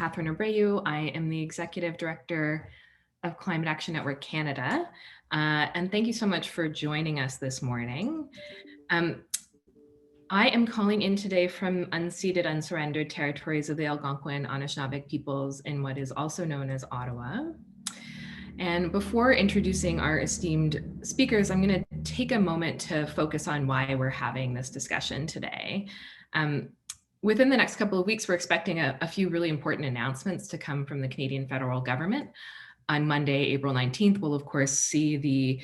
Catherine Abreu. I am the Executive Director of Climate Action Network Canada. And thank you so much for joining us this morning. I am calling in today from unceded, unsurrendered territories of the Algonquin Anishinaabe peoples in what is also known as Ottawa. And before introducing our esteemed speakers, I'm going to take a moment to focus on why we're having this discussion today. Within the next couple of weeks, we're expecting a few really important announcements to come from the Canadian federal government. On Monday, April 19th, we'll of course see the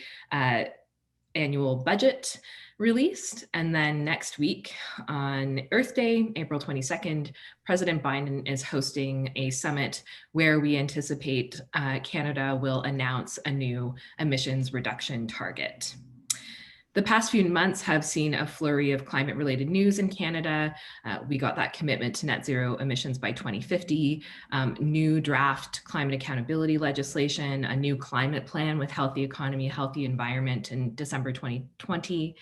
annual budget released. And then next week on Earth Day, April 22nd, President Biden is hosting a summit where we anticipate Canada will announce a new emissions reduction target. The past few months have seen a flurry of climate-related news in Canada. We got that commitment to net zero emissions by 2050, new draft climate accountability legislation, a new climate plan with healthy economy, healthy environment in December 2020.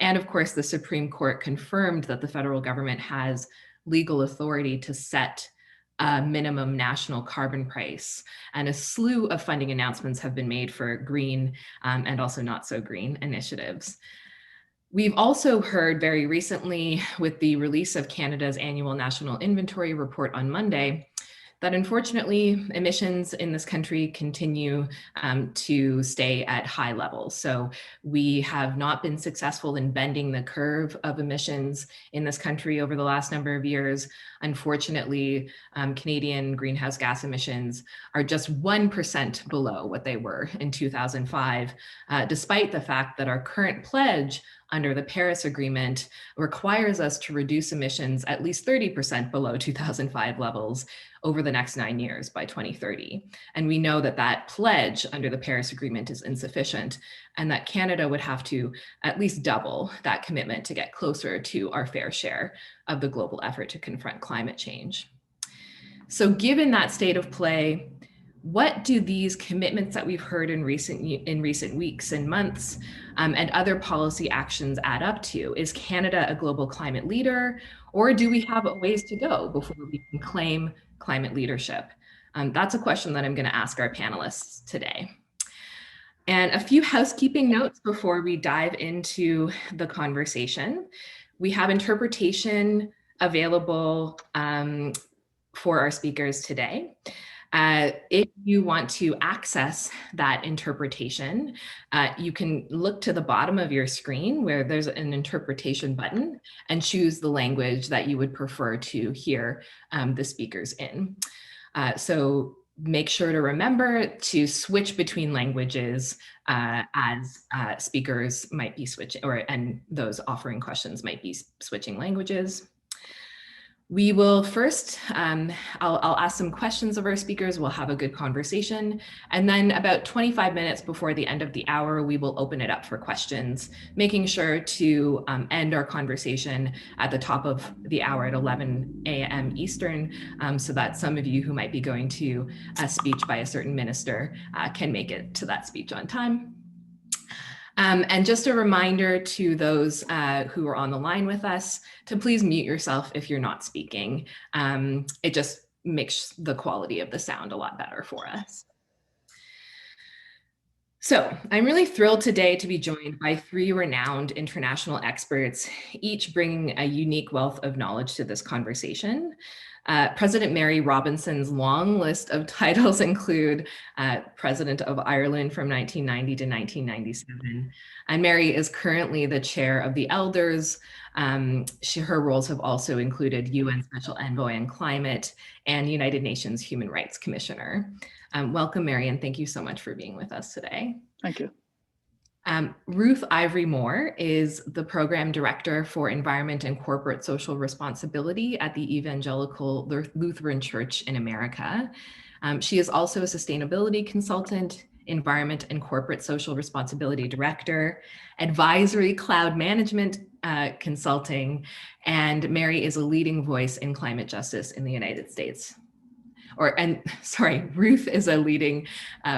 And of course, the Supreme Court confirmed that the federal government has legal authority to set a minimum national carbon price, and a slew of funding announcements have been made for green and also not so green initiatives. We've also heard very recently with the release of Canada's annual national inventory report on Monday that unfortunately emissions in this country continue to stay at high levels. So we have not been successful in bending the curve of emissions in this country over the last number of years. Unfortunately, Canadian greenhouse gas emissions are just 1% below what they were in 2005, despite the fact that our current pledge under the Paris Agreement requires us to reduce emissions at least 30% below 2005 levels over the next 9 years by 2030. And we know that that pledge under the Paris Agreement is insufficient, and that Canada would have to at least double that commitment to get closer to our fair share of the global effort to confront climate change. So given that state of play, what do these commitments that we've heard in recent weeks and months and other policy actions add up to? Is Canada a global climate leader, or do we have a ways to go before we can claim climate leadership? That's a question that I'm going to ask our panelists today. And a few housekeeping notes before we dive into the conversation. We have interpretation available for our speakers today. If you want to access that interpretation, you can look to the bottom of your screen where there's an interpretation button and choose the language that you would prefer to hear the speakers in. So make sure to remember to switch between languages as speakers might be switching, and those offering questions might be switching languages. We will first, I'll ask some questions of our speakers, we'll have a good conversation, and then about 25 minutes before the end of the hour, we will open it up for questions, making sure to end our conversation at the top of the hour at 11 a.m. Eastern, so that some of you who might be going to a speech by a certain minister can make it to that speech on time. And just a reminder to those who are on the line with us to please mute yourself if you're not speaking. It just makes the quality of the sound a lot better for us. So I'm really thrilled today to be joined by three renowned international experts, each bringing a unique wealth of knowledge to this conversation. President Mary Robinson's long list of titles include President of Ireland from 1990 to 1997. And Mary is currently the chair of the Elders. Her roles have also included UN Special Envoy on Climate and United Nations Human Rights Commissioner. Welcome, Mary, and thank you so much for being with us today. Thank you. Ruth Ivory Moore is the Program Director for Environment and Corporate Social Responsibility at the Evangelical Lutheran Church in America. She is also a sustainability consultant, Environment and Corporate Social Responsibility Director, Advisory Cloud Management Consulting, and Mary is a leading voice in climate justice in the United States. Ruth is a leading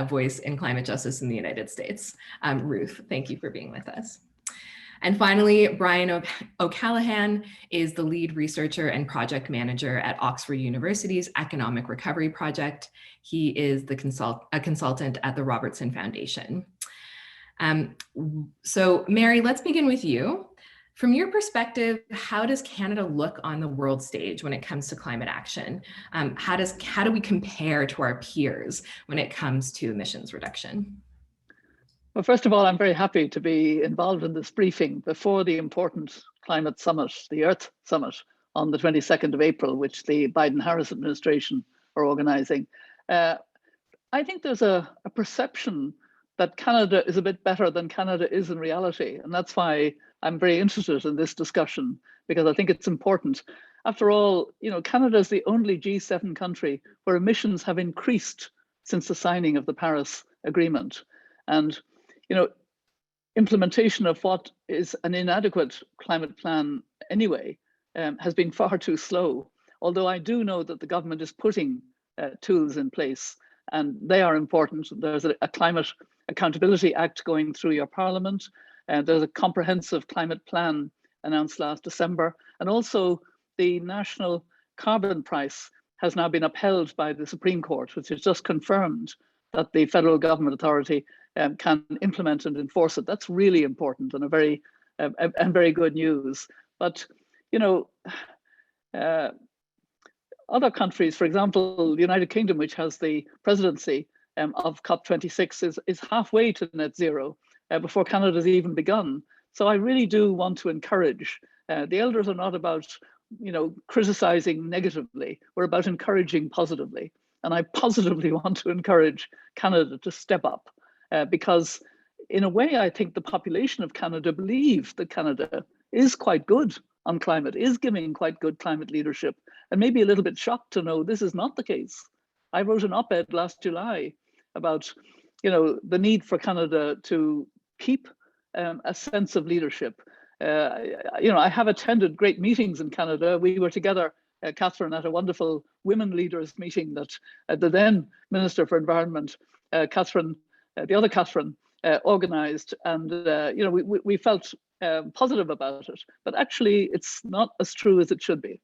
voice in climate justice in the United States. Ruth, thank you for being with us. And finally, Brian O'Callaghan is the lead researcher and project manager at Oxford University's Economic Recovery Project. He is a consultant at the Robertson Foundation. So Mary, let's begin with you. From your perspective, how does Canada look on the world stage when it comes to climate action? How do we compare to our peers when it comes to emissions reduction? Well, first of all, I'm very happy to be involved in this briefing before the important climate summit, the Earth Summit, on the 22nd of April, which the Biden-Harris administration are organizing. I think there's a perception that Canada is a bit better than Canada is in reality. And that's why I'm very interested in this discussion, because I think it's important. After all, Canada is the only G7 country where emissions have increased since the signing of the Paris Agreement. And implementation of what is an inadequate climate plan anyway has been far too slow. Although I do know that the government is putting tools in place, and they are important. There's a Climate Accountability Act going through your parliament, and there's a comprehensive climate plan announced last December, and also the national carbon price has now been upheld by the Supreme Court, which has just confirmed that the federal government authority can implement and enforce it. That's really important and a very good news. But other countries, for example, the United Kingdom, which has the presidency of COP26, is halfway to net zero before Canada's even begun. So I really do want to encourage. The elders are not about criticizing negatively. We're about encouraging positively. And I positively want to encourage Canada to step up because in a way, I think the population of Canada believe that Canada is quite good on climate, is giving quite good climate leadership, and maybe a little bit shocked to know this is not the case. I wrote an op-ed last July about the need for Canada to keep a sense of leadership. I have attended great meetings in Canada. We were together, Catherine, at a wonderful women leaders meeting that the then Minister for Environment, Catherine, the other Catherine, organized, and we felt positive about it. But actually, it's not as true as it should be.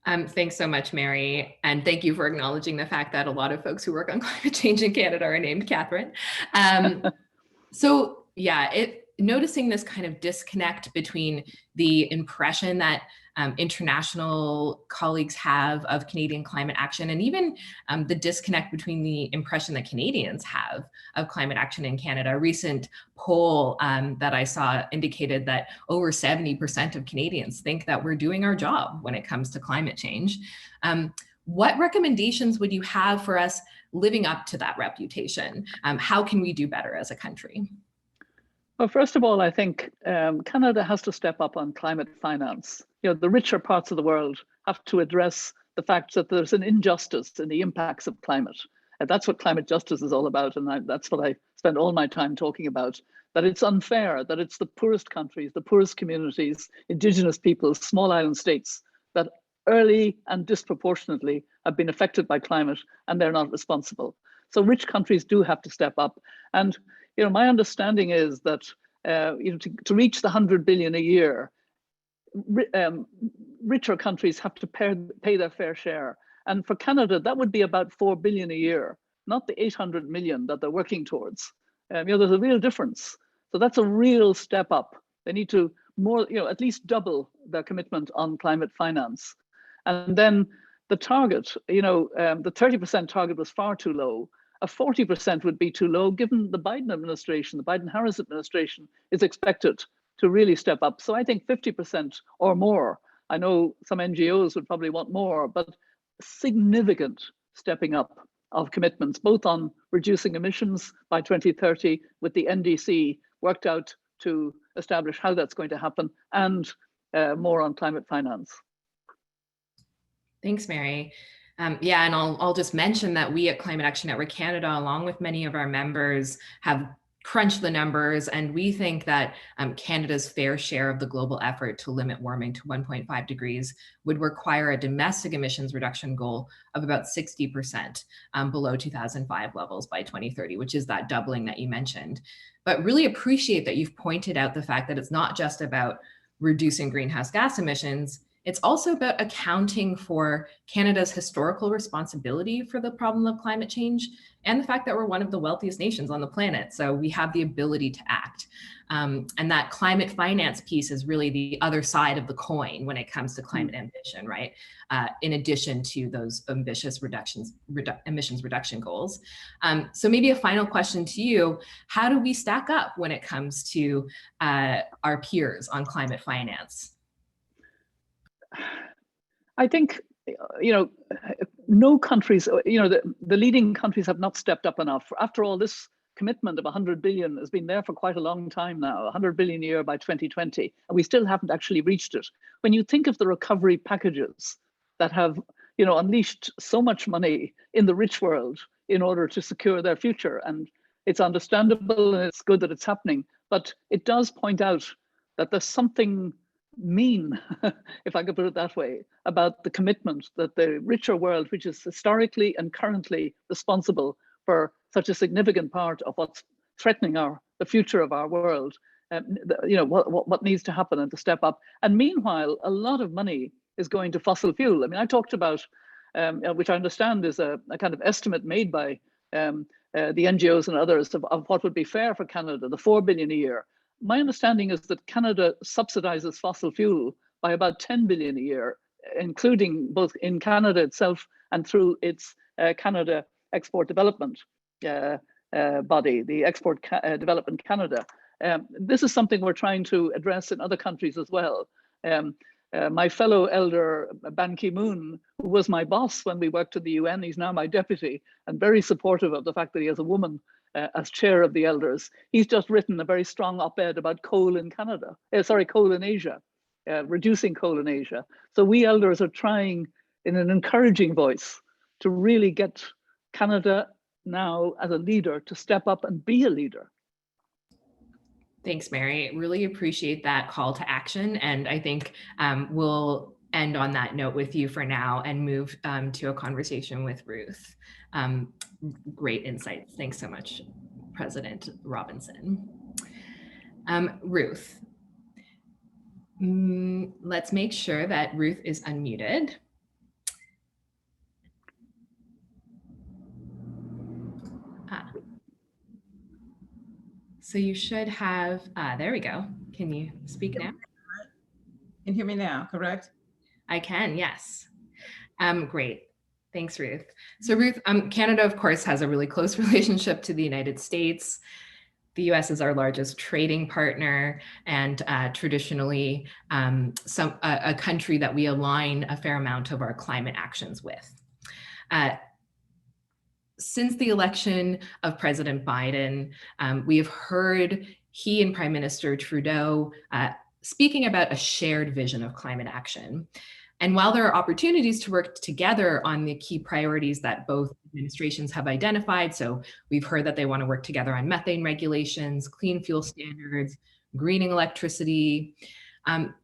Thanks so much, Mary. And thank you for acknowledging the fact that a lot of folks who work on climate change in Canada are named Catherine. So yeah, noticing this kind of disconnect between the impression that international colleagues have of Canadian climate action, and even the disconnect between the impression that Canadians have of climate action in Canada. A recent poll that I saw indicated that over 70% of Canadians think that we're doing our job when it comes to climate change. What recommendations would you have for us living up to that reputation? How can we do better as a country? Well, first of all, I think Canada has to step up on climate finance. The richer parts of the world have to address the fact that there's an injustice in the impacts of climate. And that's what climate justice is all about. And that's what I spend all my time talking about, that it's unfair, that it's the poorest countries, the poorest communities, Indigenous peoples, small island states that early and disproportionately have been affected by climate, and they're not responsible. So rich countries do have to step up. And my understanding is that to reach the 100 billion a year, richer countries have to pay their fair share. And for Canada, that would be about 4 billion a year, not the 800 million that they're working towards. There's a real difference. So that's a real step up. They need to at least double their commitment on climate finance. And then the target, the 30% target was far too low. A 40% would be too low, given the Biden administration, the Biden-Harris administration is expected to really step up. So I think 50% or more. I know some NGOs would probably want more, but significant stepping up of commitments, both on reducing emissions by 2030 with the NDC worked out to establish how that's going to happen, and more on climate finance. Thanks, Mary. And I'll just mention that we at Climate Action Network Canada, along with many of our members, have crunched the numbers, and we think that Canada's fair share of the global effort to limit warming to 1.5 degrees would require a domestic emissions reduction goal of about 60% below 2005 levels by 2030, which is that doubling that you mentioned. But really appreciate that you've pointed out the fact that it's not just about reducing greenhouse gas emissions, it's also about accounting for Canada's historical responsibility for the problem of climate change and the fact that we're one of the wealthiest nations on the planet. So we have the ability to act. And that climate finance piece is really the other side of the coin when it comes to climate ambition, right? In addition to those ambitious emissions reduction goals. So maybe a final question to you, how do we stack up when it comes to our peers on climate finance? I think, no countries, the leading countries have not stepped up enough. After all, this commitment of 100 billion has been there for quite a long time now, 100 billion a year by 2020, and we still haven't actually reached it. When you think of the recovery packages that have, unleashed so much money in the rich world in order to secure their future, and it's understandable and it's good that it's happening, but it does point out that there's something mean, if I could put it that way, about the commitment that the richer world, which is historically and currently responsible for such a significant part of what's threatening the future of our world, what needs to happen and to step up. And meanwhile, a lot of money is going to fossil fuel. I mean, I talked about, which I understand is a kind of estimate made by the NGOs and others of what would be fair for Canada, the 4 billion a year. My understanding is that Canada subsidizes fossil fuel by about 10 billion a year, including both in Canada itself and through its Canada Export Development body, the Export Development Canada. This is something we're trying to address in other countries as well. My fellow elder, Ban Ki-moon, who was my boss when we worked at the UN, he's now my deputy, and very supportive of the fact that he has a woman as chair of the elders. He's just written a very strong op-ed about coal in Canada, coal in Asia, reducing coal in Asia. So we elders are trying in an encouraging voice to really get Canada now as a leader to step up and be a leader. Thanks, Mary. Really appreciate that call to action. And I think we'll end on that note with you for now and move to a conversation with Ruth. Great insights. Thanks so much, President Robertson. Ruth, let's make sure that Ruth is unmuted. So you should have, there we go. Can you speak now? You can hear me now, correct? I can, yes. Great. Thanks, Ruth. So Ruth, Canada, of course, has a really close relationship to the United States. The US is our largest trading partner and traditionally a country that we align a fair amount of our climate actions with. Since the election of President Biden, we have heard he and Prime Minister Trudeau speaking about a shared vision of climate action. And while there are opportunities to work together on the key priorities that both administrations have identified, so we've heard that they want to work together on methane regulations, clean fuel standards, greening electricity,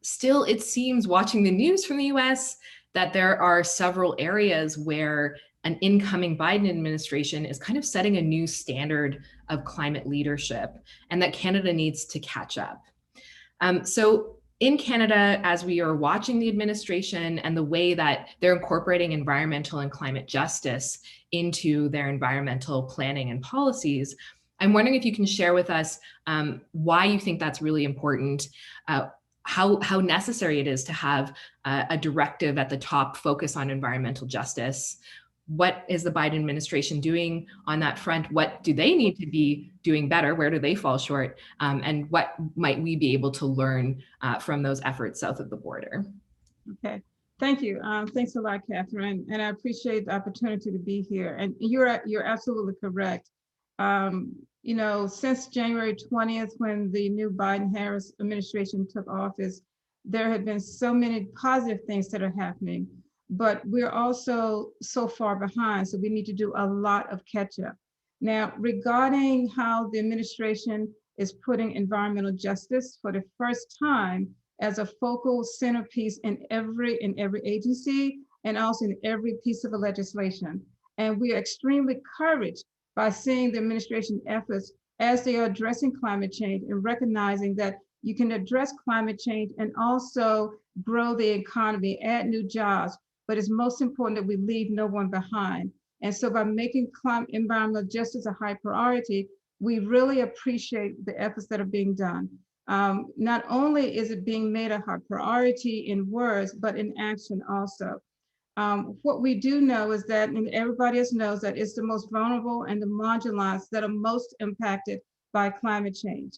still it seems, watching the news from the US, that there are several areas where an incoming Biden administration is kind of setting a new standard of climate leadership and that Canada needs to catch up. So in Canada, as we are watching the administration and the way that they're incorporating environmental and climate justice into their environmental planning and policies, I'm wondering if you can share with us why you think that's really important, how necessary it is to have a directive at the top focus on environmental justice. What is the Biden administration doing on that front? What do they need to be doing better? Where do they fall short? And what might we be able to learn from those efforts south of the border? Okay, thank you. Thanks a lot, Catherine. And I appreciate the opportunity to be here. And you're absolutely correct. Since January 20th, when the new Biden-Harris administration took office, there have been so many positive things that are happening. But we're also so far behind, so we need to do a lot of catch up. Now, regarding how the administration is putting environmental justice for the first time as a focal centerpiece in every agency and also in every piece of legislation. And we are extremely encouraged by seeing the administration efforts as they are addressing climate change and recognizing that you can address climate change and also grow the economy, add new jobs, but it's most important that we leave no one behind. And so by making environmental justice a high priority, we really appreciate the efforts that are being done. Not only is it being made a high priority in words, but in action also. What we do know is that, and everybody else knows, that it's the most vulnerable and the marginalized that are most impacted by climate change.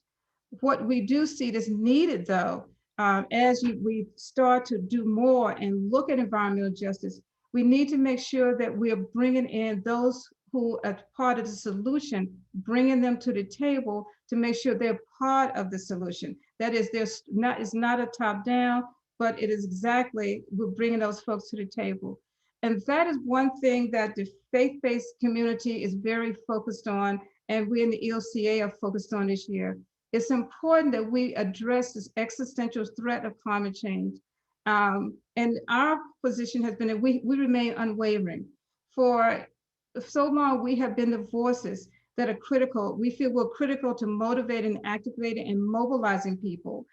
What we do see that's needed, though, we start to do more and look at environmental justice, we need to make sure that we are bringing in those who are part of the solution, bringing them to the table to make sure they're part of the solution. That is, it's not a top down, but it is exactly, we're bringing those folks to the table. And that is one thing that the faith-based community is very focused on, and we in the ELCA are focused on this year. It's important that we address this existential threat of climate change. And our position has been that we remain unwavering. For so long, we have been the voices that are critical. We feel we're critical to motivating, activating, and mobilizing people.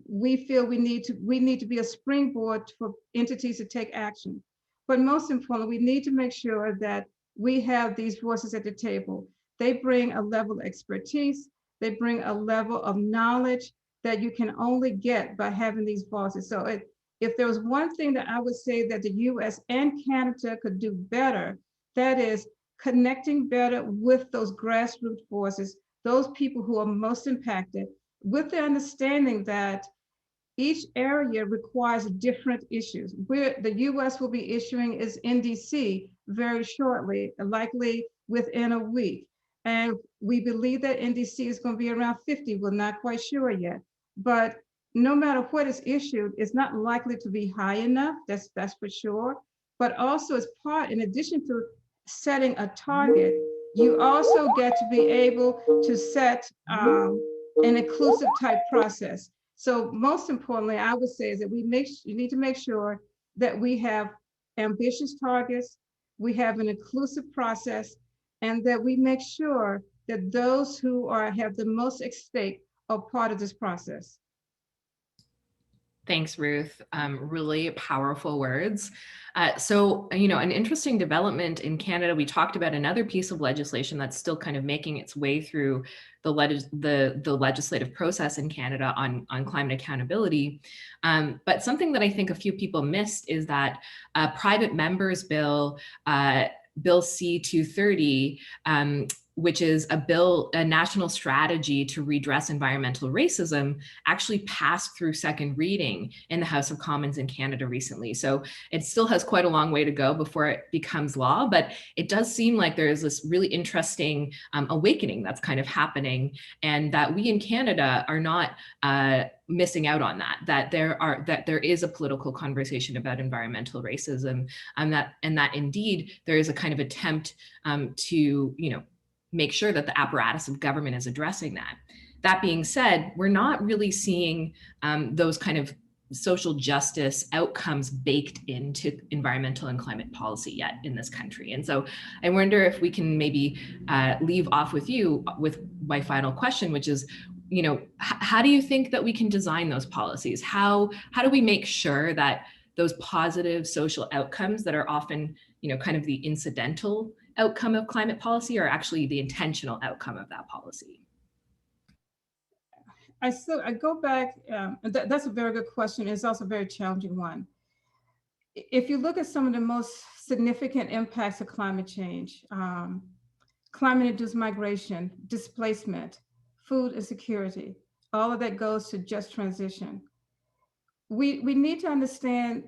We feel we need to be a springboard for entities to take action. But most importantly, we need to make sure that we have these voices at the table. They bring a level of expertise. They bring a level of knowledge that you can only get by having these voices. So if there was one thing that I would say that the US and Canada could do better, that is connecting better with those grassroots voices, those people who are most impacted, with the understanding that each area requires different issues. The US will be issuing its NDC very shortly, likely within a week. And we believe that NDC is going to be around 50. We're not quite sure yet. But no matter what is issued, it's not likely to be high enough, that's for sure. But also as part, in addition to setting a target, you also get to be able to set an inclusive type process. So most importantly, I would say is that you need to make sure that we have ambitious targets, we have an inclusive process, and that we make sure that those who have the most at stake are part of this process. Thanks, Ruth. Really powerful words. So, an interesting development in Canada, we talked about another piece of legislation that's still kind of making its way through the legislative process in Canada on climate accountability. But something that I think a few people missed is that private members bill, Bill C-230, which is a national strategy to redress environmental racism, actually passed through second reading in the House of Commons in Canada recently. So it still has quite a long way to go before it becomes law, but it does seem like there is this really interesting awakening that's kind of happening, and that we in Canada are not missing out on that there is a political conversation about environmental racism, and that indeed there is a kind of attempt to make sure that the apparatus of government is addressing that. That being said, we're not really seeing those kind of social justice outcomes baked into environmental and climate policy yet in this country. And so I wonder if we can maybe leave off with you with my final question, which is, how do you think that we can design those policies? How do we make sure that those positive social outcomes that are often, kind of the incidental outcome of climate policy are actually the intentional outcome of that policy? I go back, that's a very good question. It's also a very challenging one. If you look at some of the most significant impacts of climate change, climate-induced migration, displacement, food insecurity, all of that goes to just transition. We need to understand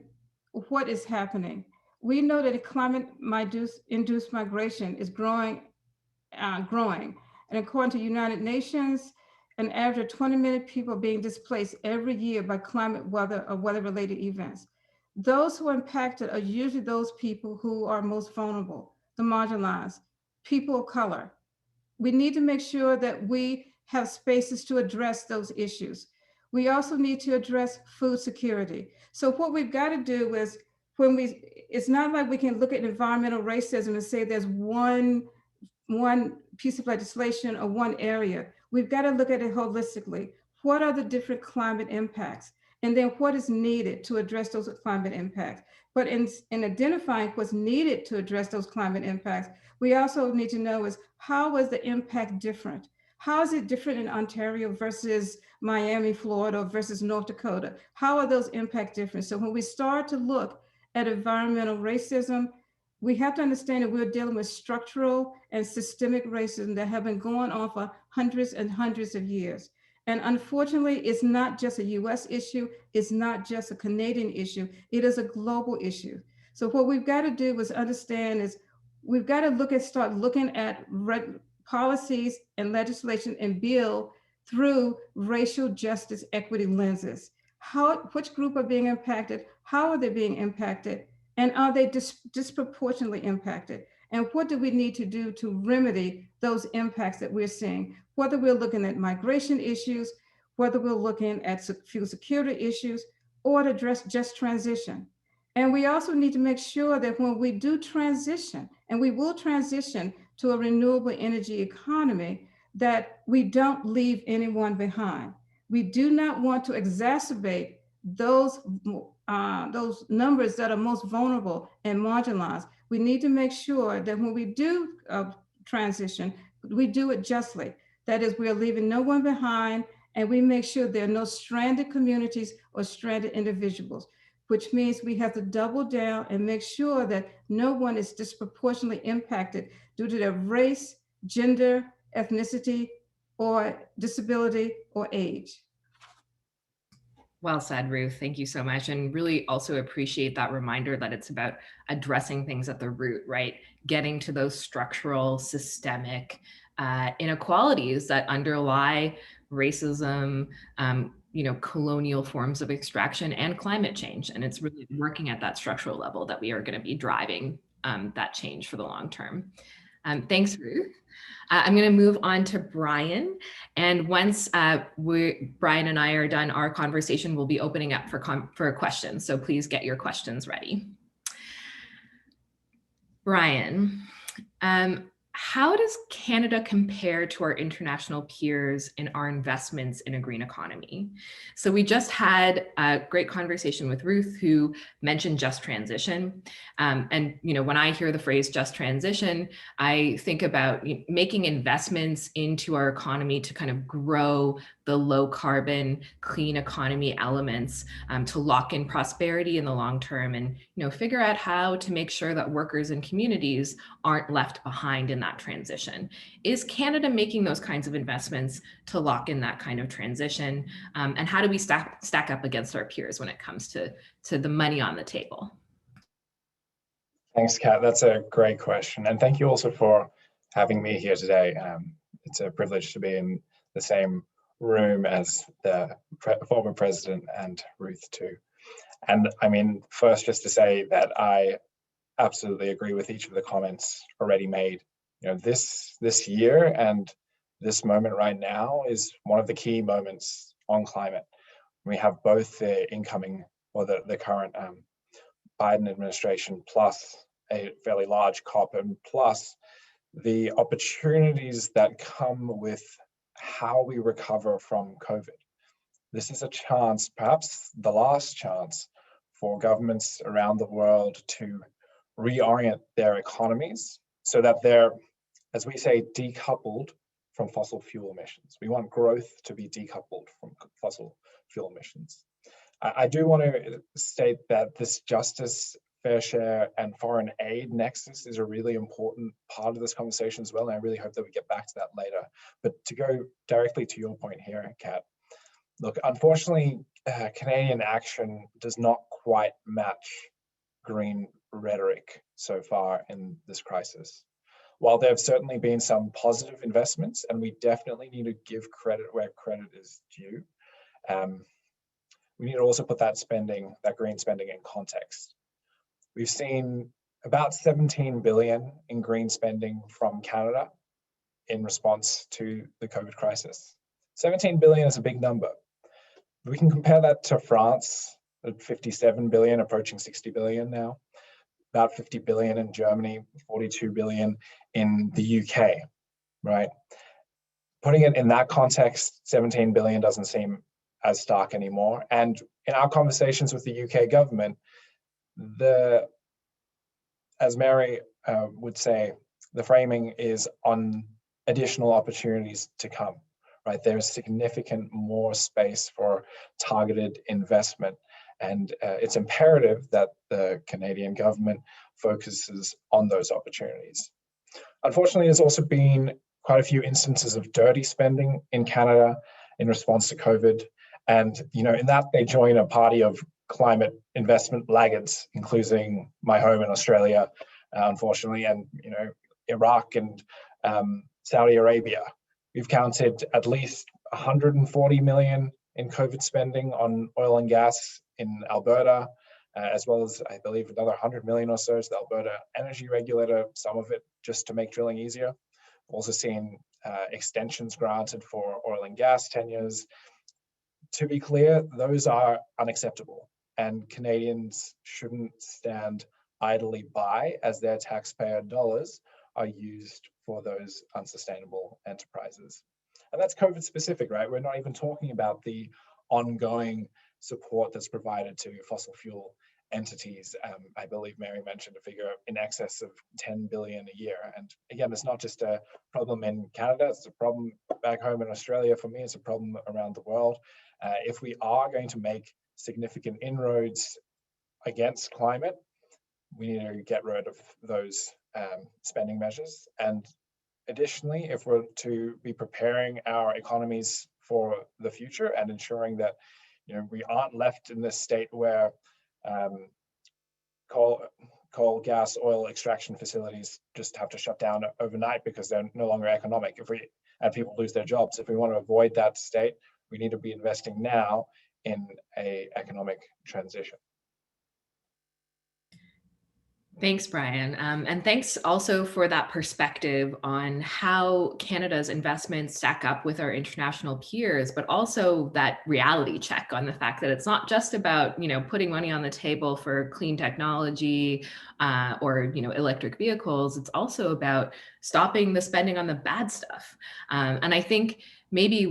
what is happening. We know that climate-induced migration is growing. And according to United Nations, an average of 20 million people being displaced every year by climate, weather, or weather-related events. Those who are impacted are usually those people who are most vulnerable, the marginalized, people of color. We need to make sure that we have spaces to address those issues. We also need to address food security. So what we've got to do is it's not like we can look at environmental racism and say there's one piece of legislation or one area. We've got to look at it holistically. What are the different climate impacts? And then what is needed to address those climate impacts? But in identifying what's needed to address those climate impacts, we also need to know is how is the impact different? How is it different in Ontario versus Miami, Florida versus North Dakota? How are those impacts different? So when we start to look at environmental racism, we have to understand that we're dealing with structural and systemic racism that have been going on for hundreds and hundreds of years. And unfortunately, it's not just a US issue, it's not just a Canadian issue, it is a global issue. So what we've got to do is understand is we've got to start looking at policies and legislation and bill through racial justice equity lenses. Which group are being impacted? How are they being impacted? And are they disproportionately impacted? And what do we need to do to remedy those impacts that we're seeing? Whether we're looking at migration issues, whether we're looking at fuel security issues, or to address just transition. And we also need to make sure that when we do transition, and we will transition to a renewable energy economy, that we don't leave anyone behind. We do not want to exacerbate those numbers that are most vulnerable and marginalized. We need to make sure that when we do transition, we do it justly. That is, we are leaving no one behind, and we make sure there are no stranded communities or stranded individuals, which means we have to double down and make sure that no one is disproportionately impacted due to their race, gender, ethnicity, or disability or age. Well said, Ruth. Thank you so much. And really also appreciate that reminder that it's about addressing things at the root, right? Getting to those structural, systemic inequalities that underlie racism, colonial forms of extraction and climate change. And it's really working at that structural level that we are going to be driving that change for the long term. Thanks, Ruth. I'm going to move on to Brian. And once Brian and I are done our conversation, we'll be opening up for questions. So please get your questions ready. Brian, how does Canada compare to our international peers in our investments in a green economy? So we just had a great conversation with Ruth, who mentioned just transition. And when I hear the phrase just transition, I think about making investments into our economy to kind of grow the low carbon, clean economy elements to lock in prosperity in the long term, and figure out how to make sure that workers and communities aren't left behind in that transition. Is Canada making those kinds of investments to lock in that kind of transition? And how do we stack up against our peers when it comes to the money on the table? Thanks, Kat. That's a great question. And thank you also for having me here today. It's a privilege to be in the same room as the former president and Ruth too. And I mean, first, just to say that I absolutely agree with each of the comments already made. This year and this moment right now is one of the key moments on climate. We have both the incoming or the current Biden administration plus a fairly large COP, and plus the opportunities that come with how we recover from COVID. This is a chance, perhaps the last chance, for governments around the world to reorient their economies so that they're, as we say, decoupled from fossil fuel emissions. We want growth to be decoupled from fossil fuel emissions. I do want to state that this justice, fair share, and foreign aid nexus is a really important part of this conversation as well, and I really hope that we get back to that later. But to go directly to your point here, Kat, look, unfortunately, Canadian action does not quite match green rhetoric so far in this crisis. While there have certainly been some positive investments, and we definitely need to give credit where credit is due, we need to also put that spending, that green spending, in context. We've seen about 17 billion in green spending from Canada in response to the COVID crisis. 17 billion is a big number. We can compare that to France at 57 billion, approaching 60 billion now, about 50 billion in Germany, 42 billion in the UK, right? Putting it in that context, 17 billion doesn't seem as stark anymore. And in our conversations with the UK government, as Mary would say, the framing is on additional opportunities to come, right? There's significant more space for targeted investment. And it's imperative that the Canadian government focuses on those opportunities. Unfortunately, there's also been quite a few instances of dirty spending in Canada in response to COVID. And in that they join a party of climate investment laggards, including my home in Australia, unfortunately, and Iraq and Saudi Arabia. We've counted at least 140 million in COVID spending on oil and gas in Alberta, as well as, I believe, another 100 million or so is the Alberta Energy Regulator, some of it just to make drilling easier. Also seen extensions granted for oil and gas tenures. To be clear, those are unacceptable, and Canadians shouldn't stand idly by as their taxpayer dollars are used for those unsustainable enterprises. And that's COVID specific, right? We're not even talking about the ongoing support that's provided to fossil fuel entities. I believe Mary mentioned a figure in excess of 10 billion a year. And again, it's not just a problem in Canada, it's a problem back home in Australia. For me, it's a problem around the world. If we are going to make significant inroads against climate, we need to get rid of those spending measures. And additionally, if we're to be preparing our economies for the future and ensuring that we aren't left in this state where coal, gas, oil extraction facilities just have to shut down overnight because they're no longer economic. And people lose their jobs. If we want to avoid that state, we need to be investing now in an economic transition. Thanks, Brian. And thanks also for that perspective on how Canada's investments stack up with our international peers, but also that reality check on the fact that it's not just about, putting money on the table for clean technology or, electric vehicles. It's also about stopping the spending on the bad stuff. And I think maybe,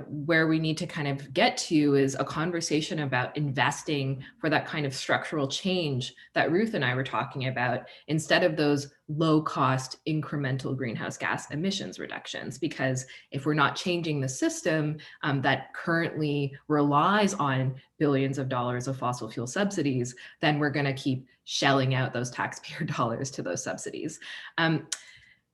where we need to kind of get to is a conversation about investing for that kind of structural change that Ruth and I were talking about, instead of those low cost incremental greenhouse gas emissions reductions. Because if we're not changing the system that currently relies on billions of dollars of fossil fuel subsidies, then we're going to keep shelling out those taxpayer dollars to those subsidies.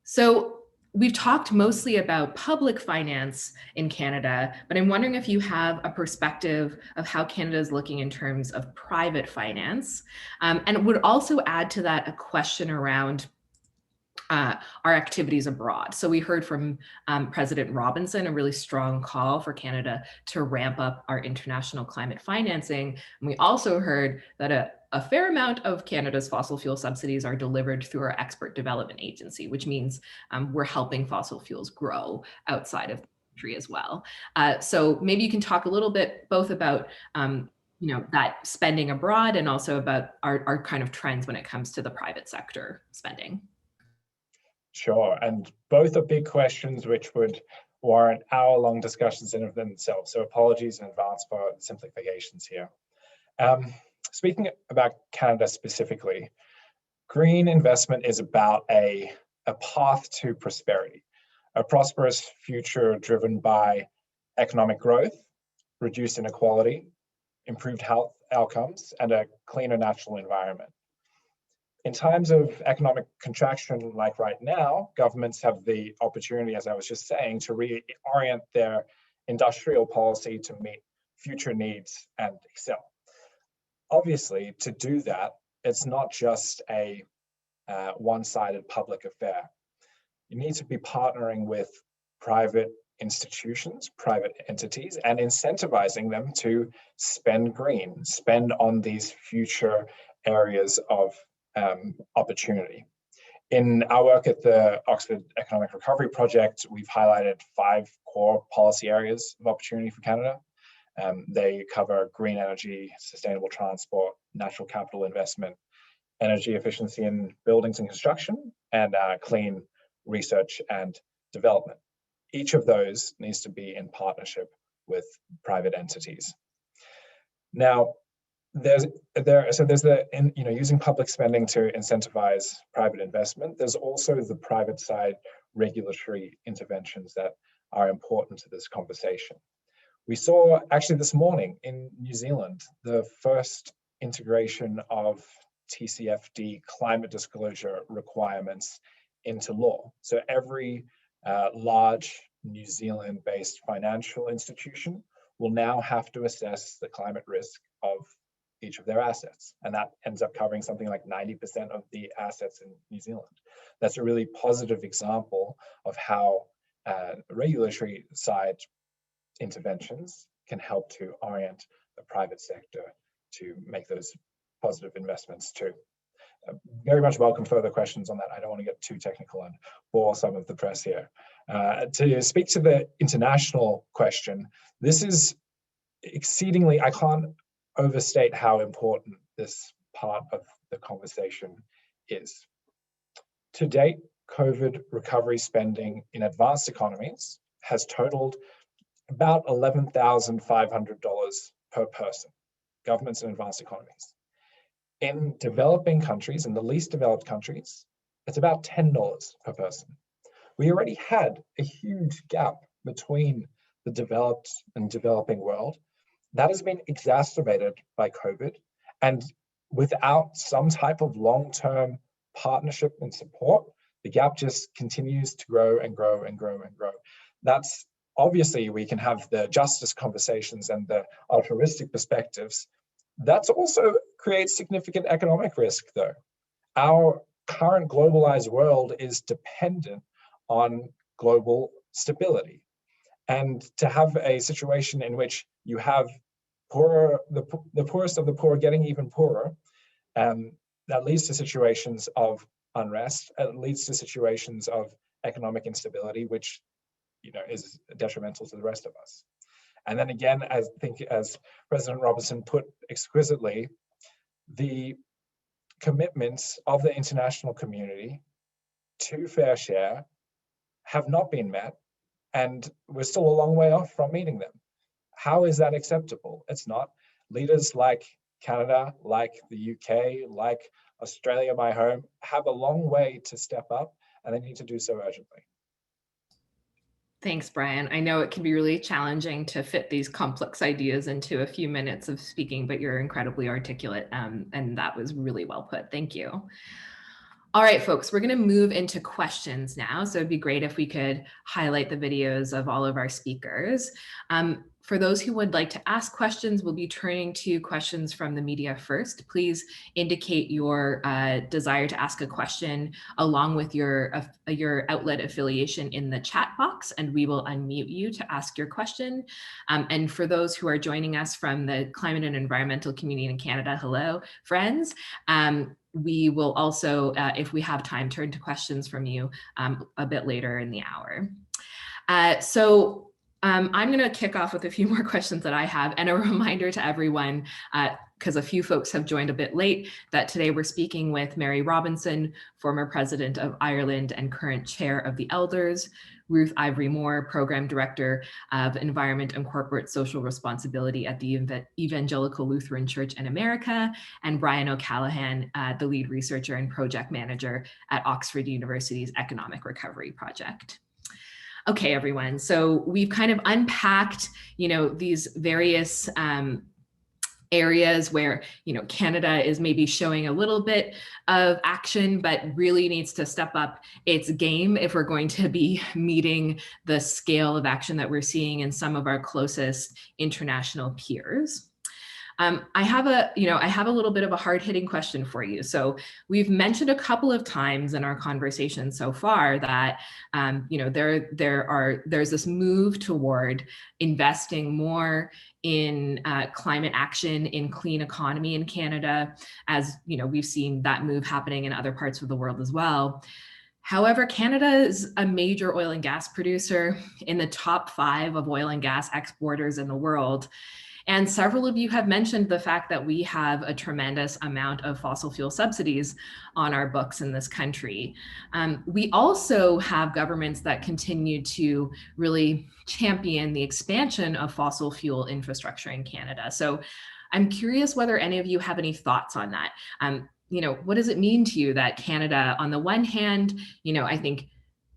So we've talked mostly about public finance in Canada, but I'm wondering if you have a perspective of how Canada is looking in terms of private finance. And it would also add to that a question around our activities abroad. So we heard from President Robertson a really strong call for Canada to ramp up our international climate financing. And we also heard that a fair amount of Canada's fossil fuel subsidies are delivered through our Export Development Agency, which means we're helping fossil fuels grow outside of the country as well. So maybe you can talk a little bit both about that spending abroad and also about our kind of trends when it comes to the private sector spending. Sure, and both are big questions which would warrant hour-long discussions in of themselves. So apologies in advance for simplifications here. Speaking about Canada specifically, green investment is about a path to prosperity, a prosperous future driven by economic growth, reduced inequality, improved health outcomes, and a cleaner natural environment. In times of economic contraction like right now, governments have the opportunity, as I was just saying, to reorient their industrial policy to meet future needs and excel. Obviously, to do that, it's not just a one-sided public affair. You need to be partnering with private institutions, private entities, and incentivizing them to spend green, spend on these future areas of opportunity. In our work at the Oxford Economic Recovery Project, we've highlighted 5 core policy areas of opportunity for Canada. They cover green energy, sustainable transport, natural capital investment, energy efficiency in buildings and construction, and clean research and development. Each of those needs to be in partnership with private entities. Now, there's using public spending to incentivize private investment. There's also the private side regulatory interventions that are important to this conversation. We saw actually this morning in New Zealand the first integration of TCFD climate disclosure requirements into law. So every large New Zealand-based financial institution will now have to assess the climate risk of each of their assets. And that ends up covering something like 90% of the assets in New Zealand. That's a really positive example of how regulatory side interventions can help to orient the private sector to make those positive investments too. Very much welcome further questions on that. I don't want to get too technical and bore some of the press here. To speak to the international question, this is exceedingly, I can't overstate how important this part of the conversation is. To date, COVID recovery spending in advanced economies has totaled about $11,500 per person, governments in advanced economies. In developing countries, in the least developed countries, it's about $10 per person. We already had a huge gap between the developed and developing world. That has been exacerbated by COVID, and without some type of long-term partnership and support, the gap just continues to grow and grow and grow and grow. That's obviously, we can have the justice conversations and the altruistic perspectives. That also creates significant economic risk though. Our current globalized world is dependent on global stability. And to have a situation in which you have the poorest of the poor getting even poorer, that leads to situations of unrest, it leads to situations of economic instability, which is detrimental to the rest of us. And then again, I think as President Robertson put exquisitely, the commitments of the international community to fair share have not been met, and we're still a long way off from meeting them. How is that acceptable? It's not. Leaders like Canada, like the UK, like Australia, my home, have a long way to step up, and they need to do so urgently. Thanks, Brian. I know it can be really challenging to fit these complex ideas into a few minutes of speaking, but you're incredibly articulate, and that was really well put. Thank you. All right, folks, we're going to move into questions now. So it'd be great if we could highlight the videos of all of our speakers. For those who would like to ask questions, we'll be turning to questions from the media first. Please indicate your desire to ask a question along with your outlet affiliation in the chat box, and we will unmute you to ask your question. And for those who are joining us from the climate and environmental community in Canada, hello, friends. We will also, if we have time, turn to questions from you a bit later in the hour. I'm going to kick off with a few more questions that I have, and a reminder to everyone, because a few folks have joined a bit late, that today we're speaking with Mary Robertson, former president of Ireland and current chair of the Elders, Ruth Ivory-Moore, program director of environment and corporate social responsibility at the Evangelical Lutheran Church in America, and Brian O'Callaghan, the lead researcher and project manager at Oxford University's Economic Recovery Project. Okay, everyone, so we've kind of unpacked, these various areas where, Canada is maybe showing a little bit of action, but really needs to step up its game if we're going to be meeting the scale of action that we're seeing in some of our closest international peers. I have a little bit of a hard-hitting question for you. So we've mentioned a couple of times in our conversation so far that there's this move toward investing more in climate action, in clean economy in Canada, as we've seen that move happening in other parts of the world as well. However, Canada is a major oil and gas producer, in the top 5 of oil and gas exporters in the world. And several of you have mentioned the fact that we have a tremendous amount of fossil fuel subsidies on our books in this country. We also have governments that continue to really champion the expansion of fossil fuel infrastructure in Canada. So I'm curious whether any of you have any thoughts on that. What does it mean to you that Canada, on the one hand, I think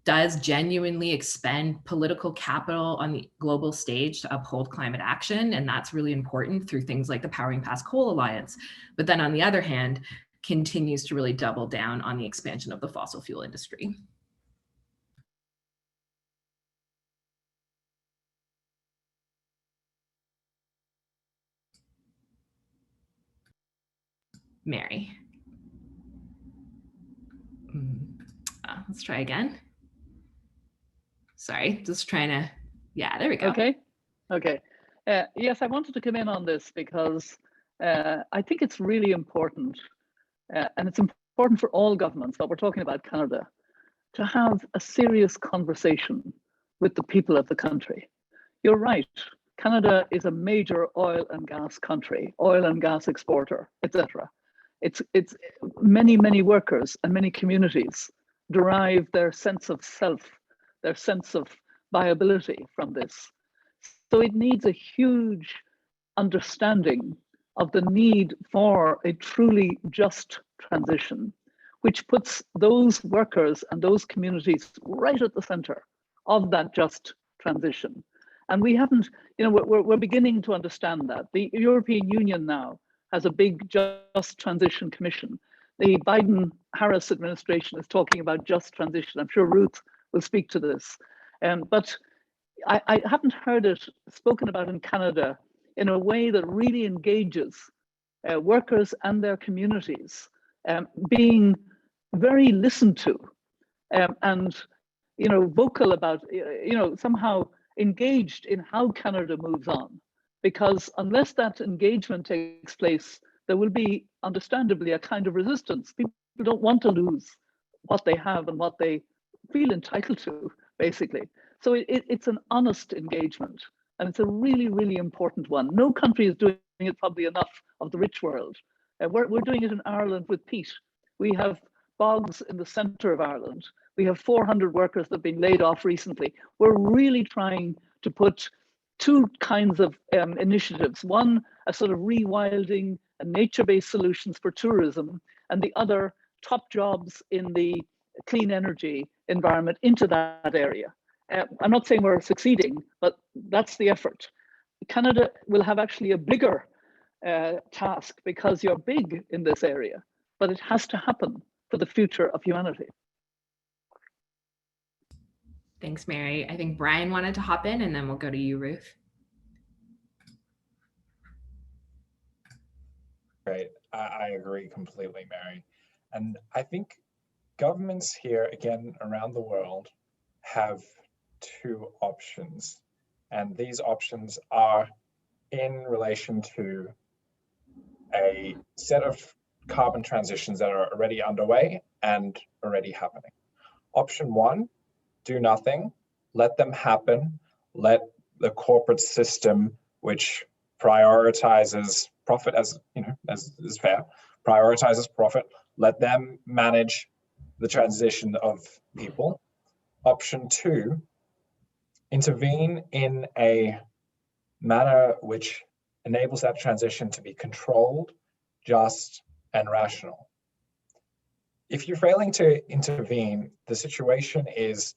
does genuinely expend political capital on the global stage to uphold climate action, and that's really important through things like the Powering Past Coal Alliance. But then on the other hand, continues to really double down on the expansion of the fossil fuel industry. Mary. Let's try again. Sorry, just trying to, yeah, there we go. Okay. Yes, I wanted to come in on this because I think it's really important, and it's important for all governments, but we're talking about Canada, to have a serious conversation with the people of the country. You're right, Canada is a major oil and gas country, oil and gas exporter, etc. It's many workers and many communities derive their sense of self, their sense of viability from this. So it needs a huge understanding of the need for a truly just transition, which puts those workers and those communities right at the center of that just transition. And we haven't, we're beginning to understand that. The European Union now has a big Just Transition Commission. The Biden-Harris administration is talking about just transition. I'm sure Ruth will speak to this. But I haven't heard it spoken about in Canada in a way that really engages workers and their communities, being very listened to, and vocal about, somehow engaged in how Canada moves on. Because unless that engagement takes place, there will be, understandably, a kind of resistance. People don't want to lose what they have and what they feel entitled to, basically. So it's an honest engagement, and it's a really important one. No country is doing it probably enough of the rich world. We're doing it in Ireland with peat. We have bogs in the center of Ireland. We have 400 workers that have been laid off recently. We're really trying to put 2 kinds of initiatives. One, a sort of rewilding and nature-based solutions for tourism, and the other, top jobs in the clean energy environment into that area. I'm not saying we're succeeding, but that's the effort. Canada will have actually a bigger task because you're big in this area, but it has to happen for the future of humanity. Thanks, Mary. I think Brian wanted to hop in, and then we'll go to you, Ruth. Great. I agree completely, Mary. And I think governments here, again, around the world, have 2 options. And these options are in relation to a set of carbon transitions that are already underway and already happening. Option 1, do nothing, let them happen, let the corporate system, which prioritizes profit as is fair, prioritizes profit, let them manage the transition of people. Option 2, intervene in a manner which enables that transition to be controlled, just, and rational. If you're failing to intervene, the situation is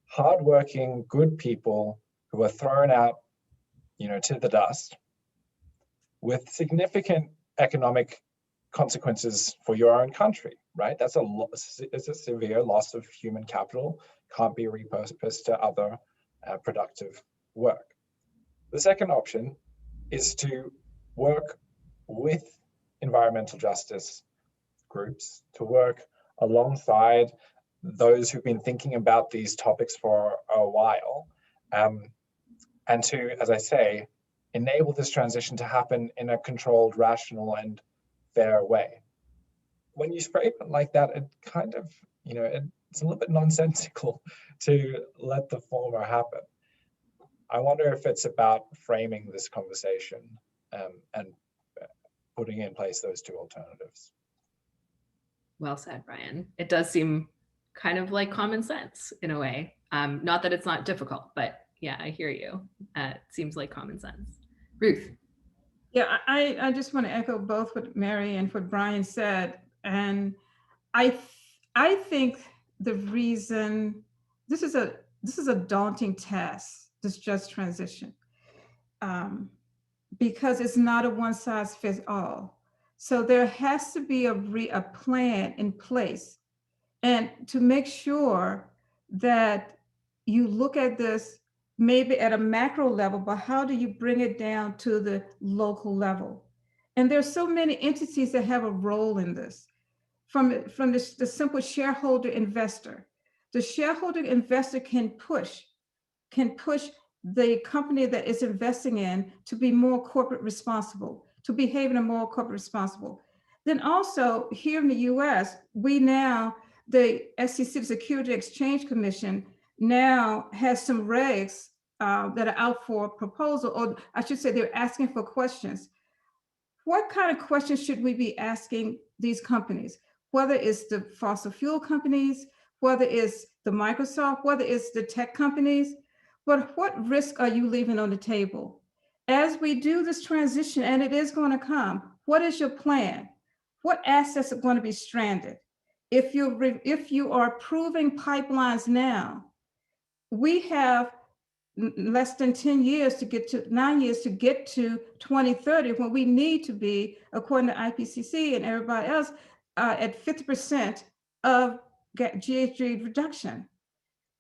hardworking, good people who are thrown out, to the dust with significant economic consequences for your own country, right? It's a severe loss of human capital, can't be repurposed to other productive work. The second option is to work with environmental justice groups to work alongside those who've been thinking about these topics for a while, and to, as I say, enable this transition to happen in a controlled, rational, and fair way. When you frame it like that, it kind of, it's a little bit nonsensical to let the former happen. I wonder if it's about framing this conversation and putting in place those two alternatives. Well said, Brian. It does seem kind of like common sense in a way. Not that it's not difficult, but yeah, I hear you. It seems like common sense. Ruth. Yeah, I just want to echo both what Mary and what Brian said. And I think the reason this is a daunting task, this just transition, because it's not a one size fits all. So there has to be a plan in place, and to make sure that you look at this maybe at a macro level, but how do you bring it down to the local level? And there's so many entities that have a role in this. From the simple shareholder investor. The shareholder investor can push the company that is investing in to be more corporate responsible, to behave in a more corporate responsible. Then also here in the US, the SEC, the Security Exchange Commission, now has some regs that are out for proposal, or I should say they're asking for questions. What kind of questions should we be asking these companies? Whether it's the fossil fuel companies, whether it's the Microsoft, whether it's the tech companies, but what risk are you leaving on the table? As we do this transition, and it is going to come, what is your plan? What assets are going to be stranded? If you are approving pipelines now, we have less than 9 years to get to 2030, when we need to be, according to IPCC and everybody else, at 50% of GHG reduction.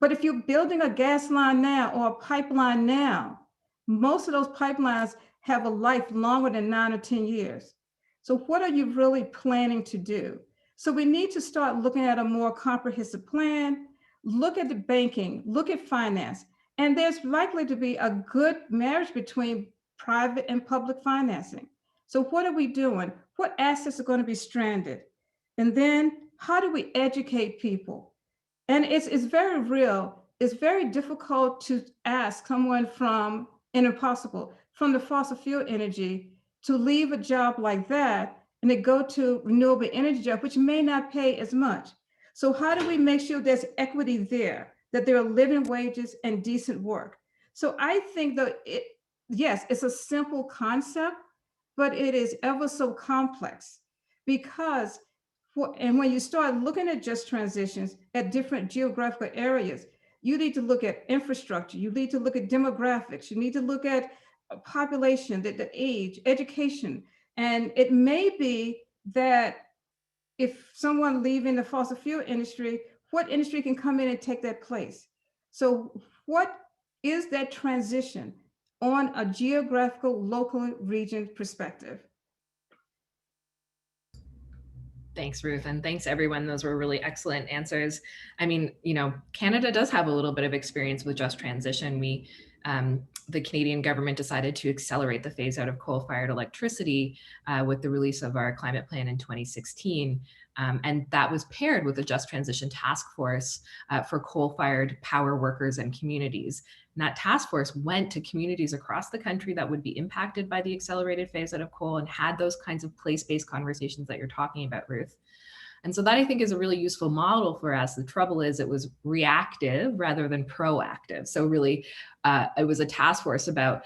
But if you're building a gas line now or a pipeline now, most of those pipelines have a life longer than 9 or 10 years. So what are you really planning to do? So we need to start looking at a more comprehensive plan, look at the banking, look at finance. And there's likely to be a good marriage between private and public financing. So what are we doing? What assets are going to be stranded? And then how do we educate people? And it's very real. It's very difficult to ask someone from the fossil fuel energy to leave a job like that and to go to renewable energy job, which may not pay as much. So how do we make sure there's equity there, that there are living wages and decent work? So I think that yes, it's a simple concept, but it is ever so complex, because when you start looking at just transitions at different geographical areas, you need to look at infrastructure, you need to look at demographics, you need to look at population, the age, education. And it may be that if someone leaving the fossil fuel industry, what industry can come in and take that place? So what is that transition on a geographical, local region perspective? Thanks, Ruth, and thanks everyone. Those were really excellent answers. I mean, Canada does have a little bit of experience with just transition. The Canadian government decided to accelerate the phase out of coal-fired electricity with the release of our climate plan in 2016. And that was paired with a just transition task force for coal-fired power workers and communities. And that task force went to communities across the country that would be impacted by the accelerated phase out of coal and had those kinds of place-based conversations that you're talking about, Ruth. And so that, I think, is a really useful model for us. The trouble is it was reactive rather than proactive. So really, it was a task force about,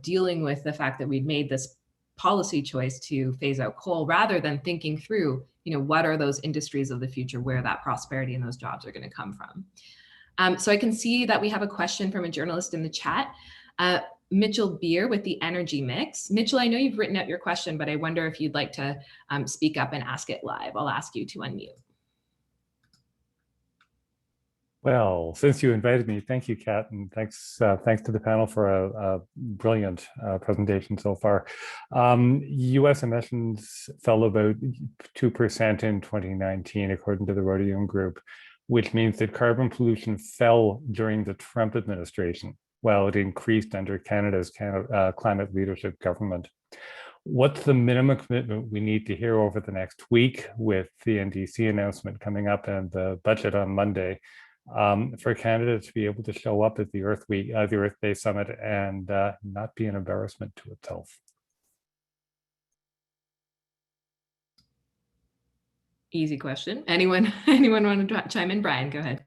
dealing with the fact that we'd made this policy choice to phase out coal rather than thinking through, what are those industries of the future where that prosperity and those jobs are going to come from. So I can see that we have a question from a journalist in the chat. Mitchell Beer with the Energy Mix. Mitchell, I know you've written out your question, but I wonder if you'd like to speak up and ask it live. I'll ask you to unmute. Well, since you invited me, thank you, Kat, and thanks to the panel for a brilliant presentation so far. U.S. emissions fell about 2% in 2019, according to the Rhodium Group, which means that carbon pollution fell during the Trump administration, while it increased under Canada's climate leadership government. What's the minimum commitment we need to hear over the next week, with the NDC announcement coming up and the budget on Monday, for Canada to be able to show up at the Earth Week, the Earth Day Summit, and not be an embarrassment to itself? Easy question. Anyone want to chime in? Brian, go ahead.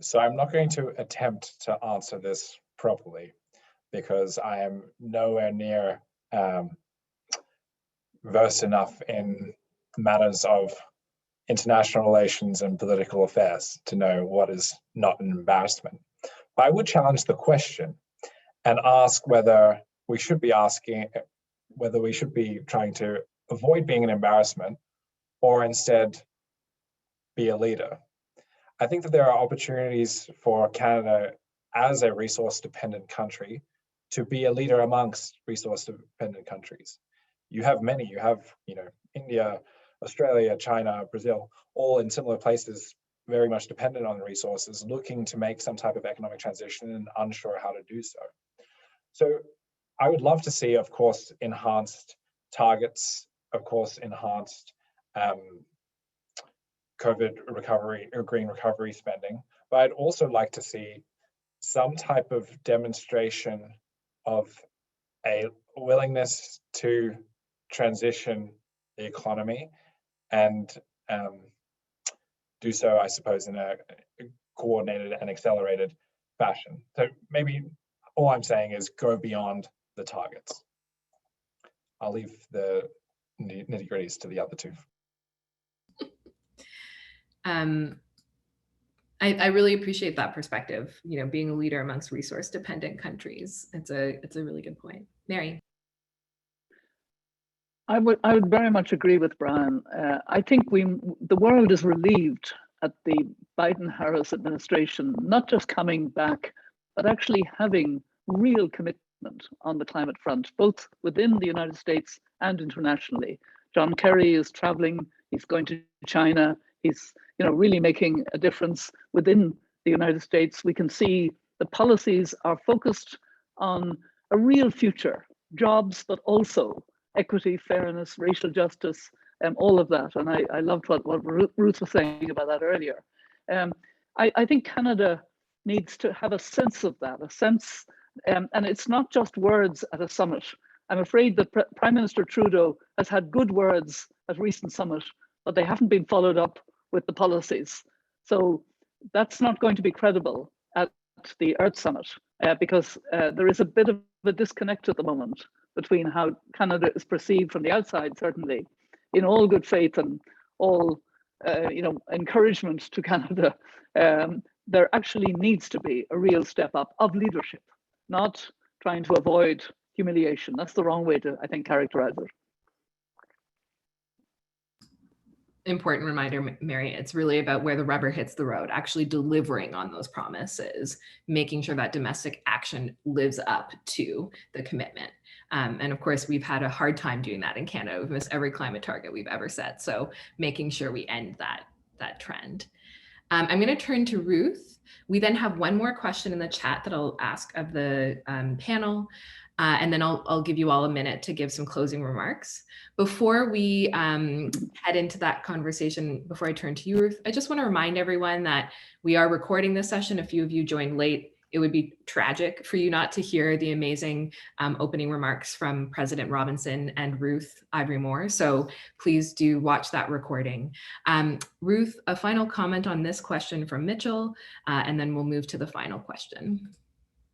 So I'm not going to attempt to answer this properly, because I am nowhere near versed enough in matters of international relations and political affairs to know what is not an embarrassment. But I would challenge the question and ask whether we should be trying to avoid being an embarrassment, or instead be a leader. I think that there are opportunities for Canada as a resource-dependent country to be a leader amongst resource-dependent countries. You have many. You have, India, Australia, China, Brazil, all in similar places, very much dependent on resources, looking to make some type of economic transition and unsure how to do so. So I would love to see, of course, enhanced targets, of course, enhanced COVID recovery or green recovery spending, but I'd also like to see some type of demonstration of a willingness to transition the economy and do so, I suppose, in a coordinated and accelerated fashion. So maybe all I'm saying is go beyond the targets. I'll leave the nitty-gritties to the other two. I really appreciate that perspective, being a leader amongst resource-dependent countries. It's a really good point. Mary. I would very much agree with Brian. I think the world is relieved at the Biden-Harris administration, not just coming back, but actually having real commitment on the climate front, both within the United States and internationally. John Kerry is traveling, he's going to China, he's really making a difference within the United States. We can see the policies are focused on a real future, jobs, but also equity, fairness, racial justice, all of that. And I loved what Ruth was saying about that earlier. I think Canada needs to have a sense of that, and it's not just words at a summit. I'm afraid that Prime Minister Trudeau has had good words at recent summit, but they haven't been followed up with the policies. So that's not going to be credible at the Earth Summit because there is a bit of a disconnect at the moment between how Canada is perceived from the outside, certainly, in all good faith and all encouragement to Canada. There actually needs to be a real step up of leadership, not trying to avoid humiliation. That's the wrong way to, I think, characterize it. Important reminder, Mary, it's really about where the rubber hits the road, actually delivering on those promises, making sure that domestic action lives up to the commitment. And of course, we've had a hard time doing that in Canada. We've missed every climate target we've ever set. So making sure we end that trend. I'm going to turn to Ruth. We then have one more question in the chat that I'll ask of the panel. And then I'll give you all a minute to give some closing remarks. Before we head into that conversation, before I turn to you, Ruth, I just want to remind everyone that we are recording this session. A few of you joined late. It would be tragic for you not to hear the amazing opening remarks from President Robertson and Ruth Ivory-Moore. So please do watch that recording. Ruth, a final comment on this question from Mitchell, and then we'll move to the final question.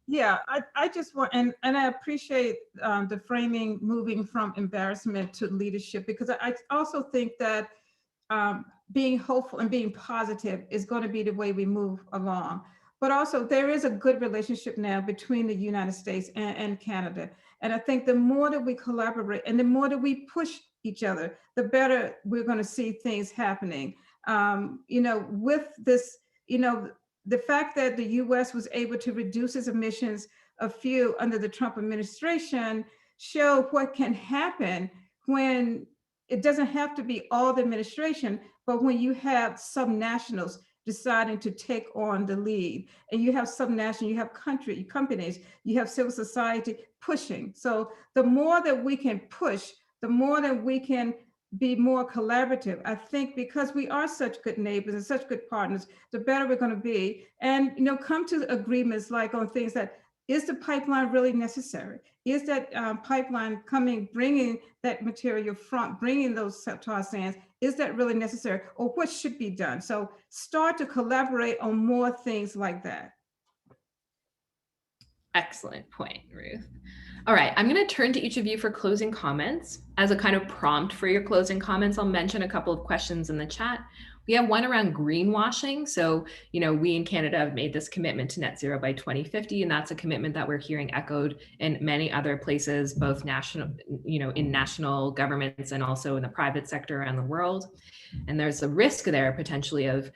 Yeah, I just want, and I appreciate the framing, moving from embarrassment to leadership, because I also think that being hopeful and being positive is going to be the way we move along. But also there is a good relationship now between the United States and Canada. And I think the more that we collaborate and the more that we push each other, the better we're going to see things happening. With this, the fact that the US was able to reduce its emissions a few under the Trump administration show what can happen when it doesn't have to be all the administration, but when you have subnationals deciding to take on the lead, and you have subnational, you have companies, you have civil society pushing. So the more that we can push, the more that we can be more collaborative. I think because we are such good neighbors and such good partners, the better we're going to be. And come to agreements like on things that, is the pipeline really necessary? Is that pipeline bringing that material from, bringing those tar sands, is that really necessary? Or what should be done? So start to collaborate on more things like that. Excellent point, Ruth. All right, I'm going to turn to each of you for closing comments. As a kind of prompt for your closing comments, I'll mention a couple of questions in the chat. We have one around greenwashing. So, we in Canada have made this commitment to net zero by 2050, and that's a commitment that we're hearing echoed in many other places, both national, in national governments and also in the private sector around the world. And there's a risk there potentially of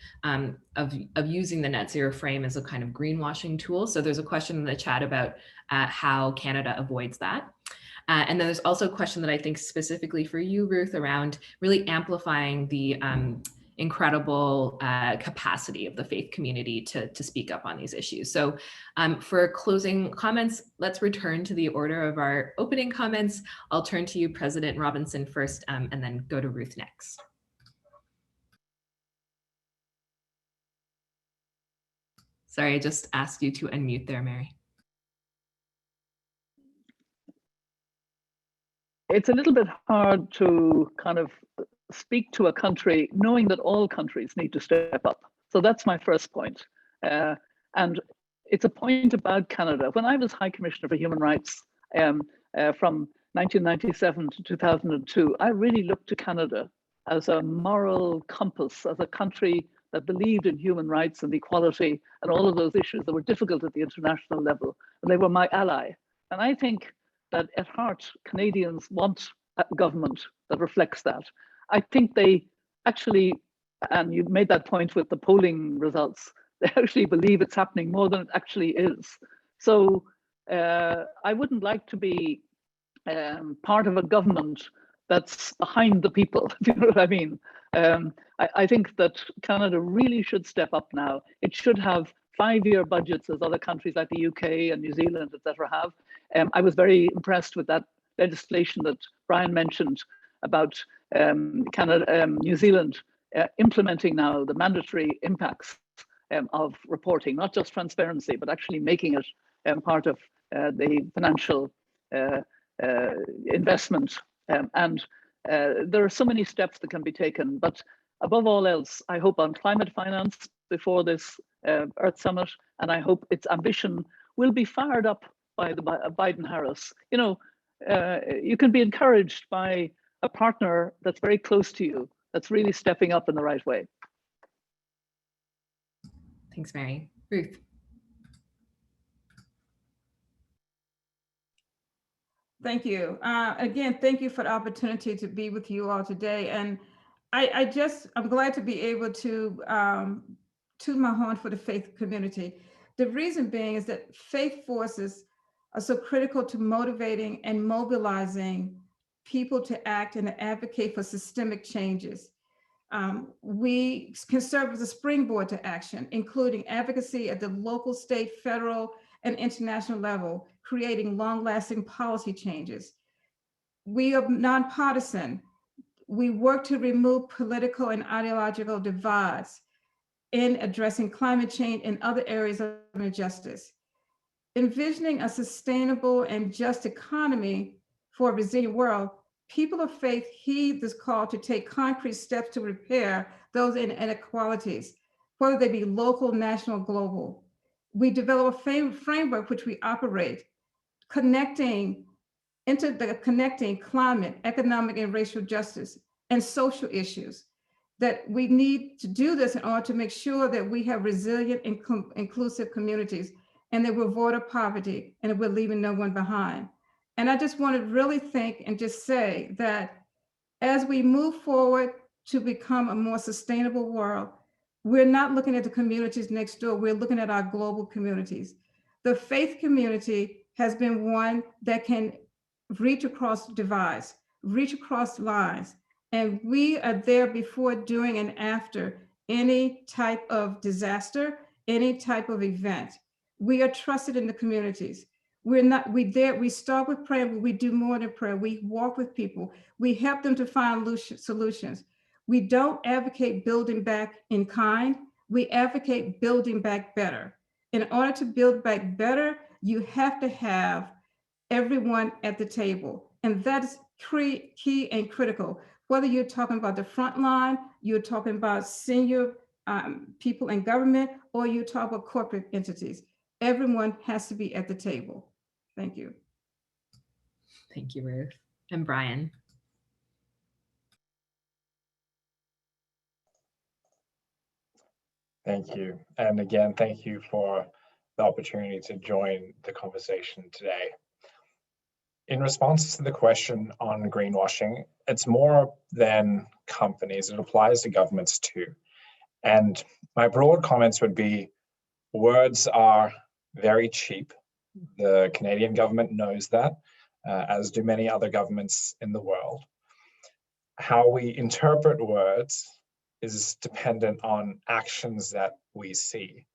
using the net zero frame as a kind of greenwashing tool. So there's a question in the chat about how Canada avoids that. And then there's also a question that I think specifically for you, Ruth, around really amplifying the incredible capacity of the faith community to speak up on these issues. So for closing comments, let's return to the order of our opening comments. I'll turn to you, President Robertson, first, and then go to Ruth next. Sorry, I just asked you to unmute there, Mary. It's a little bit hard to kind of speak to a country knowing that all countries need to step up. So that's my first point. And it's a point about Canada. When I was High Commissioner for Human Rights from 1997 to 2002, I really looked to Canada as a moral compass, as a country that believed in human rights and equality and all of those issues that were difficult at the international level. And they were my ally. And I think that at heart, Canadians want a government that reflects that. I think they actually, and you made that point with the polling results, they actually believe it's happening more than it actually is. So I wouldn't like to be part of a government that's behind the people, if you know what I mean. I think that Canada really should step up now. It should have 5-year budgets as other countries like the UK and New Zealand, etc. have. I was very impressed with that legislation that Brian mentioned about Canada, New Zealand implementing now the mandatory impacts of reporting, not just transparency, but actually making it part of the financial investment. And there are so many steps that can be taken, but above all else, I hope on climate finance before this Earth Summit, and I hope its ambition will be fired up by the Biden-Harris. You can be encouraged by a partner that's very close to you, that's really stepping up in the right way. Thanks, Mary. Ruth. Thank you. Again, thank you for the opportunity to be with you all today. And I'm glad to be able to toot my horn for the faith community. The reason being is that faith forces are so critical to motivating and mobilizing people to act and advocate for systemic changes. We can serve as a springboard to action, including advocacy at the local, state, federal, and international level, creating long-lasting policy changes. We are nonpartisan. We work to remove political and ideological divides in addressing climate change and other areas of injustice. Envisioning a sustainable and just economy for a resilient world, people of faith heed this call to take concrete steps to repair those inequalities, whether they be local, national, global. We develop a framework which we operate, connecting climate, economic and racial justice, and social issues. That we need to do this in order to make sure that we have resilient and inclusive communities, and that we're avoid poverty, and that we're leaving no one behind. And I just want to really think and just say that As we move forward to become a more sustainable world, we're not looking at the communities next door, we're looking at our global communities. The faith community has been one that can reach across divides, reach across lines, and we are there before, during, and after any type of disaster, any type of event. We are trusted in the communities. We start with prayer, but we do more than prayer. We walk with people. We help them to find solutions. We don't advocate building back in kind. We advocate building back better. In order to build back better, you have to have everyone at the table. And that's key and critical. Whether you're talking about the front line, you're talking about senior people in government, or you talk about corporate entities. Everyone has to be at the table. Thank you. Thank you, Ruth. And Brian. Thank you. And again, thank you for the opportunity to join the conversation today. In response to the question on greenwashing, it's more than companies, it applies to governments too. And my broad comments would be, words are very cheap. The Canadian government knows that, as do many other governments in the world. How we interpret words is dependent on actions that we see.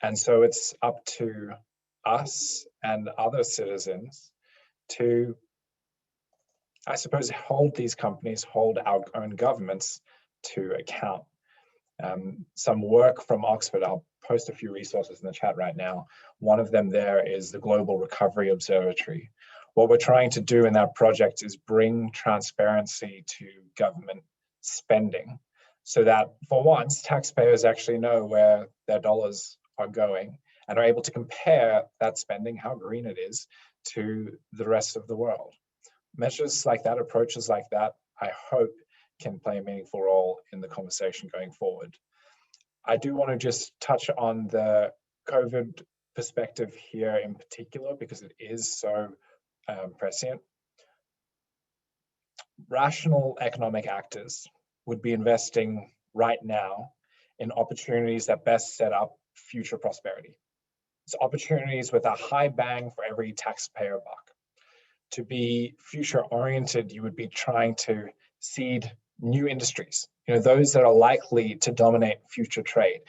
And so it's up to us and other citizens to, I suppose, hold these companies, hold our own governments to account. Some work from Oxford, I'll post a few resources in the chat right now. One of them there is the Global Recovery Observatory. What we're trying to do in that project is bring transparency to government spending so that for once, taxpayers actually know where their dollars are going and are able to compare that spending, how green it is, to the rest of the world. Measures like that, approaches like that, I hope can play a meaningful role in the conversation going forward. I do want to just touch on the COVID perspective here in particular, because it is so prescient. Rational economic actors would be investing right now in opportunities that best set up future prosperity. It's opportunities with a high bang for every taxpayer buck. To be future oriented, you would be trying to seed new industries, those that are likely to dominate future trade.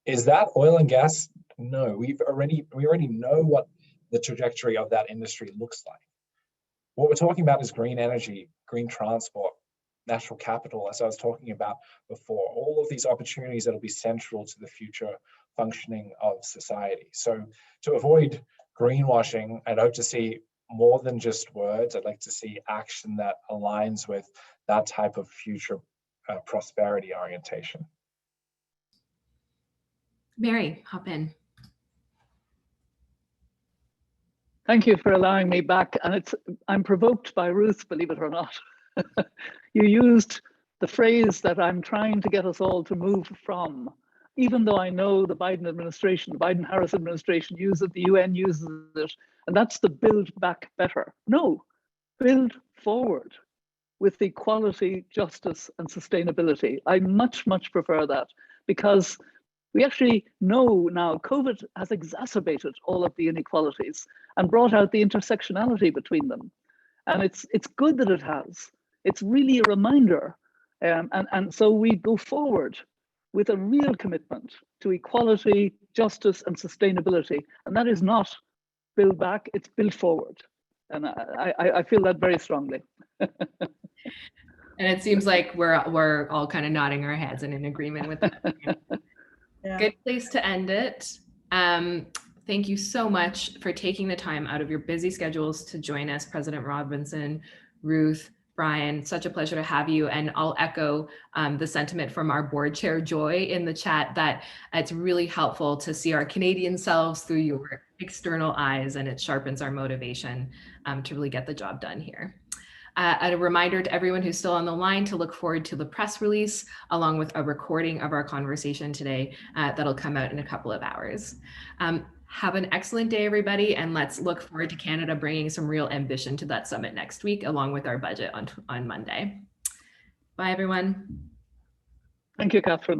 Is that oil and gas? No, we already know what the trajectory of that industry looks like. What we're talking about is green energy, green transport, natural capital, as I was talking about before, all of these opportunities that will be central to the future functioning of society. So to avoid greenwashing, I'd hope to see more than just words. I'd like to see action that aligns with that type of future prosperity orientation. Mary, hop in. Thank you for allowing me back. And I'm provoked by Ruth, believe it or not. You used the phrase that I'm trying to get us all to move from, even though I know the Biden administration, the Biden-Harris administration uses it, the UN uses it, and that's the build back better. No, build forward with equality, justice, and sustainability. I much, much prefer that, because we actually know now COVID has exacerbated all of the inequalities and brought out the intersectionality between them. And it's good that it has. It's really a reminder. And so we go forward with a real commitment to equality, justice, and sustainability. And that is not build back, it's build forward. And I feel that very strongly. And it seems like we're all kind of nodding our heads and in agreement with that. Yeah. Good place to end it. Thank you so much for taking the time out of your busy schedules to join us, President Robertson, Ruth, Brian. Such a pleasure to have you. And I'll echo the sentiment from our board chair, Joy, in the chat that it's really helpful to see our Canadian selves through your external eyes, and it sharpens our motivation to really get the job done here. A reminder to everyone who's still on the line to look forward to the press release, along with a recording of our conversation today that'll come out in a couple of hours. Have an excellent day, everybody, and let's look forward to Canada bringing some real ambition to that summit next week, along with our budget on Monday. Bye, everyone. Thank you, Catherine.